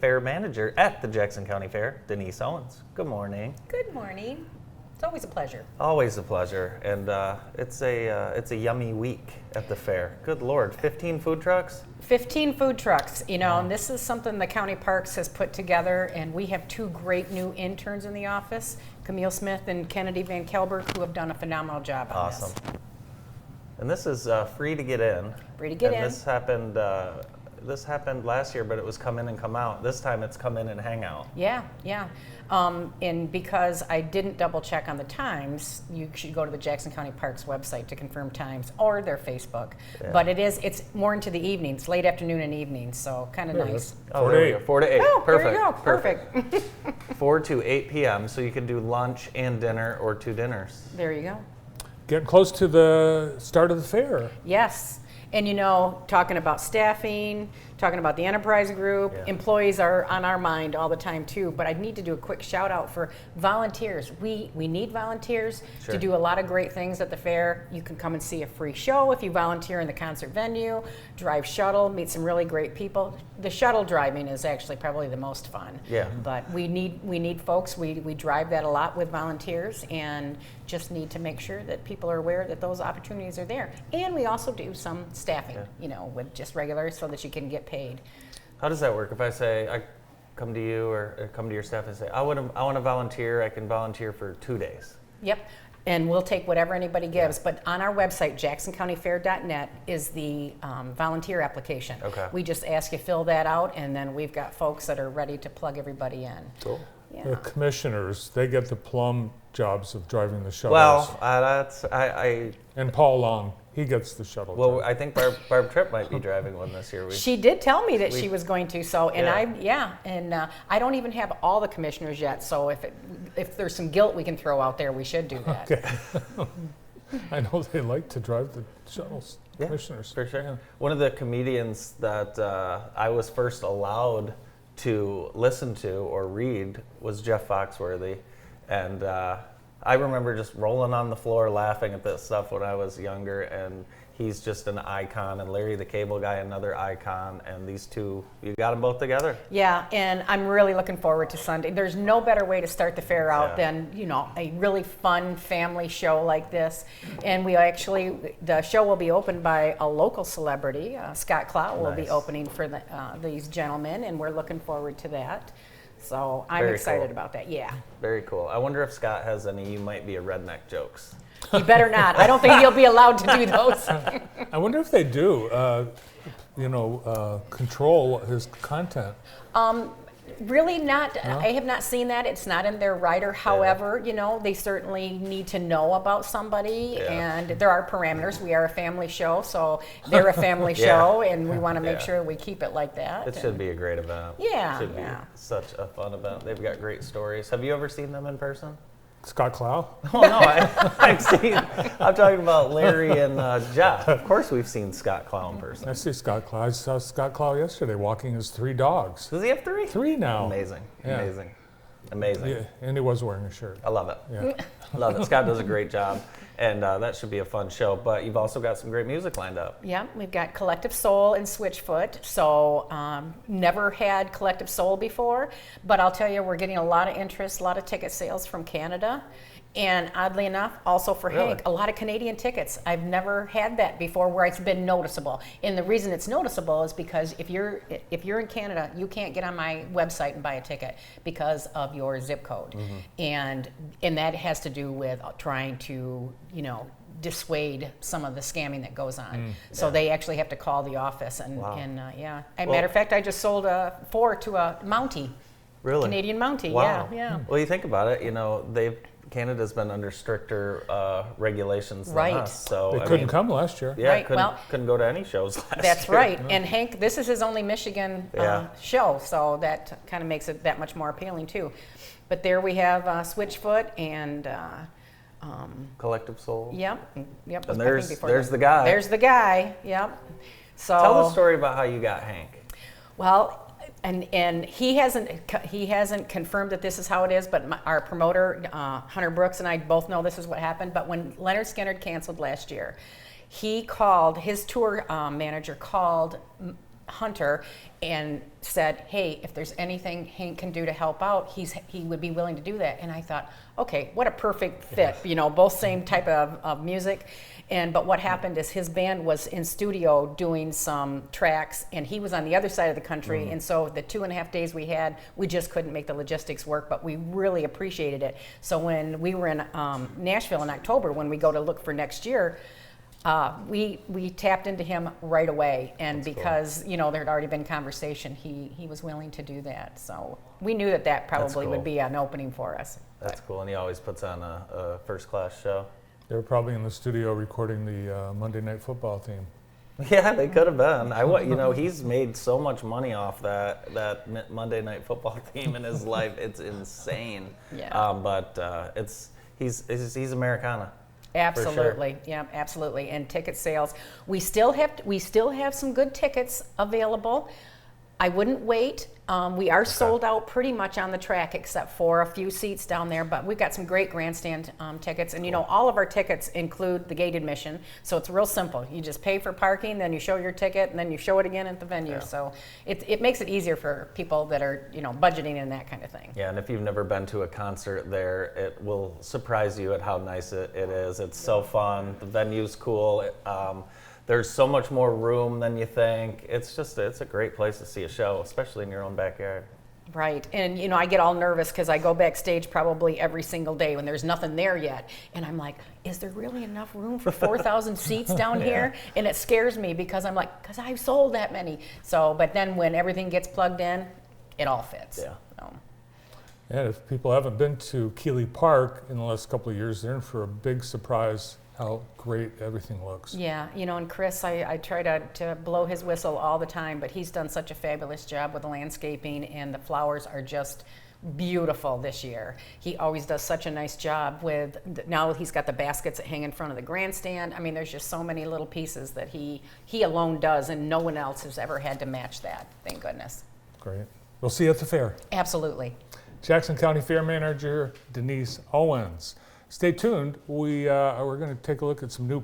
Fair Manager at the Jackson County Fair, Denise Owens. Good morning. Good morning. It's always a pleasure. Always a pleasure, and it's a yummy week at the fair. Good Lord, 15 food trucks? 15 food trucks, and this is something the County Parks has put together, and we have two great new interns in the office, Camille Smith and Kennedy Van Kelberg, who have done a phenomenal job on this. Awesome. And this is free to get in. Free to get in. This happened last year, but it was come in and come out. This time it's come in and hang out. Yeah. And because I didn't double check on the times, you should go to the Jackson County Parks website to confirm times or their Facebook. Yeah. But it's more into the evenings, late afternoon and evenings, so kind of nice. Oh, there we go. 4 to 8. Oh, Perfect. there you go. Perfect. 4 to 8 p.m. So you can do lunch and dinner or 2 dinners. There you go. Getting close to the start of the fair. Yes. And talking about staffing, talking about the enterprise group, Yeah. employees are on our mind all the time too, but I need to do a quick shout out for volunteers. We need volunteers Sure. to do a lot of great things at the fair. You can come and see a free show if you volunteer in the concert venue, drive shuttle, meet some really great people. The shuttle driving is actually probably the most fun. Yeah. But we need folks. We drive that a lot with volunteers, and just need to make sure that people are aware that those opportunities are there. And we also do some staffing, with just regulars so that you can get paid. How does that work? If I say I come to you or come to your staff and say I want to volunteer, I can volunteer for 2 days. Yep. And we'll take whatever anybody gives. But on our website, jacksoncountyfair.net, is the volunteer application. Okay. We just ask you fill that out, and then we've got folks that are ready to plug everybody in. Cool. Yeah. The commissioners, they get the plum jobs of driving the shuttles. Well, And Paul Long, he gets the shuttle job. I think Barb Tripp might be driving one this year. She did tell me that she was going to. So, and Yeah. I don't even have all the commissioners yet. So if there's some guilt we can throw out there, we should do that. Okay. I know they like to drive the shuttles, Yeah, commissioners. for sure. Yeah. One of the comedians that I was first allowed to listen to or read was Jeff Foxworthy. And I remember just rolling on the floor laughing at this stuff when I was younger. And he's just an icon. And Larry the Cable Guy, another icon. And these two, you got them both together. Yeah, and I'm really looking forward to Sunday. There's no better way to start the fair out than, a really fun family show like this. And the show will be opened by a local celebrity. Scott Clout will be Nice. opening for these gentlemen, and we're looking forward to that. So I'm Very excited cool. about that. Yeah. Very cool. I wonder if Scott has any "you might be a redneck" jokes. He better not. I don't think he'll be allowed to do those. I wonder if they do, control his content. Really not. No? I have not seen that. It's not in their rider. However, they certainly need to know about somebody, and there are parameters. We are a family show, so they're a family show, and we want to make sure we keep it like that. It should be a great event. Yeah, It should be such a fun event. They've got great stories. Have you ever seen them in person? Scott Clow? Oh no, I'm talking about Larry and Jeff. Of course we've seen Scott Clow in person. I see Scott Clow. I saw Scott Clow yesterday walking his 3 dogs. Does he have 3? 3 now. Amazing. Yeah. Amazing. Yeah, and he was wearing a shirt. I love it. Yeah. Love it. Scott does a great job, and that should be a fun show. But you've also got some great music lined up. Yeah, we've got Collective Soul and Switchfoot. So never had Collective Soul before, but I'll tell you, we're getting a lot of interest, a lot of ticket sales from Canada. And oddly enough, also for Really? Hank, a lot of Canadian tickets. I've never had that before where it's been noticeable. And the reason it's noticeable is because if you're in Canada, you can't get on my website and buy a ticket because of your zip code. And that has to do with trying to, dissuade some of the scamming that goes on. So they actually have to call the office and matter of fact, I just sold 4 to a Mountie. Really? Canadian Mountie. Wow. Yeah. Well, you think about it, Canada's been under stricter regulations than Right. us. So They couldn't come last year. Yeah, Right, couldn't go to any shows last That's year. right. And Hank, this is his only Michigan show, so that kind of makes it that much more appealing too. But there we have Switchfoot and Collective Soul. Yep. And I think there's before the guy. There's the guy. Yep. So Tell the story about how you got Hank. Well, and he hasn't confirmed that this is how it is, but our promoter Hunter Brooks and I both know this is what happened. But when Leonard Skinner canceled last year, his tour manager called Hunter and said, hey, if there's anything Hank can do to help out, he would be willing to do that. And I thought, okay, what a perfect fit, you know, both same type of music. But what happened is his band was in studio doing some tracks, and he was on the other side of the country. And so the 2.5 days we had, we just couldn't make the logistics work, but we really appreciated it. So when we were in Nashville in October, when we go to look for next year, we tapped into him right away, and That's because you know there had already been conversation, he was willing to do that. So we knew that probably would be an opening for us. That's cool, and he always puts on a first-class show. They were probably in the studio recording the Monday Night Football theme. Yeah, they could have been. You know, he's made so much money off that Monday Night Football theme in his life. It's insane. Yeah. But he's Americana. Absolutely, For sure. yeah, absolutely. And ticket sales, we still have some good tickets available. I wouldn't wait. We are sold out pretty much on the track except for a few seats down there, but we've got some great grandstand tickets. And you know, all of our tickets include the gate admission, so it's real simple. You just pay for parking, then you show your ticket, and then you show it again at the venue. Yeah. So it makes it easier for people that are, you know, budgeting and that kind of thing. Yeah, and if you've never been to a concert there, it will surprise you at how nice it is. It's so fun. The venue's cool. There's so much more room than you think. It's a great place to see a show, especially in your own backyard. Right, and you know, I get all nervous because I go backstage probably every single day when there's nothing there yet, and I'm like, is there really enough room for 4,000 seats down here? And it scares me because I'm like, because I've sold that many. So, but then when everything gets plugged in, it all fits. Yeah. So. And if people haven't been to Keeley Park in the last couple of years, they're in for a big surprise how great everything looks. Yeah, you know, and Chris, I try to blow his whistle all the time, but he's done such a fabulous job with the landscaping, and the flowers are just beautiful this year. He always does such a nice job with, now he's got the baskets that hang in front of the grandstand. I mean, there's just so many little pieces that he alone does, and no one else has ever had to match that, thank goodness. Great. We'll see you at the fair. Absolutely. Jackson County Fair Manager Denise Owens. Stay tuned. We're going to take a look at some new